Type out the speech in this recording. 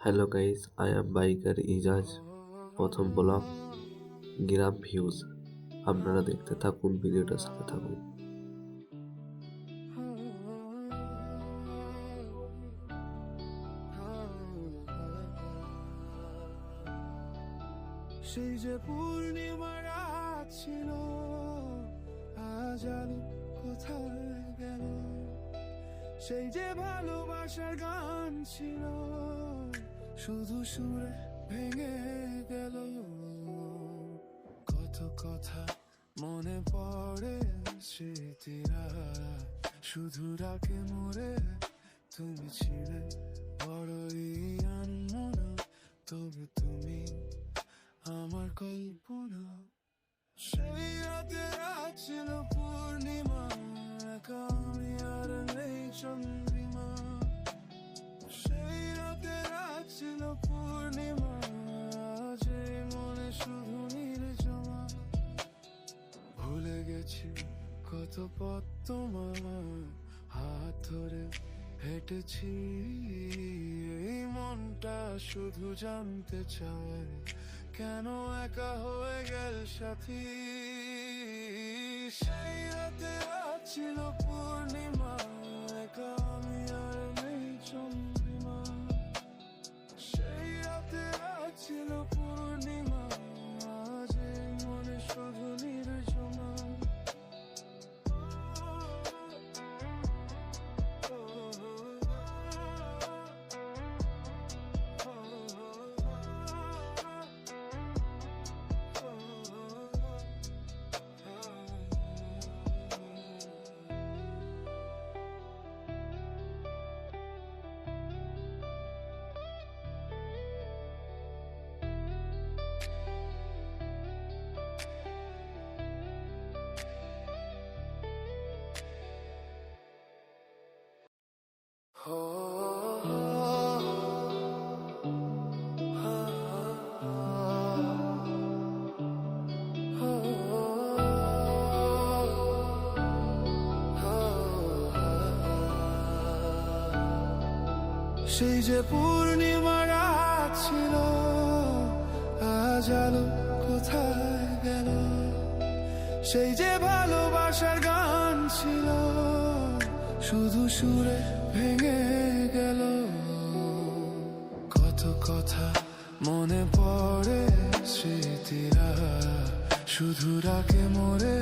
Hello guys, I am biker Ijaz. প্রথম blog গ্রাম views. আপনারা দেখতে থাকুন, ভিডিওটার সাথে থাকুন। সেই যে পূর্ণিমা রাত ছিল, আজ আলো কোথায় গেল? সেই যে ভালোবাসার গান ছিল, শুধু সুরে ভেঙে গেল। কত কথা মনে পড়ে, স্মৃতিরা শুধু রাখে মোরে। তুমি ছিলে বড়ই আনমনা, তবে তুমি আমার কল্পনা। সেই রাতে রাত ছিল পূর্ণিমা, একা আমি আর নেই চন্দ্রিমা। সেই রাতে রাত ছিল পূর্ণিমা, আজ এই মনে শুধু নির্জমা। ভুলে গেছি কত পথ তোমার, হাত ধরে হেঁটেছি। এই মনটা শুধু জানতে চায়, কেন একা হয়ে গেল সাথী? সেই রাতে রাত ছিল পূর্ণিমা, একা আমি আর নেই চন্দ্রিমা। সেই রাতে রাত ছিল পূর্ণিমা, আজ এই মনে শুধু নির্জমা। সেই যে পূর্ণিমা রাত ছিল, আজ আলো কোথায় গেল? সেই যে ভালোবাসার গান ছিল, শুধু সুরে ভেঙে গেল। কত কথা মনে পড়ে, স্মৃতিরা শুধু রাখে মোরে।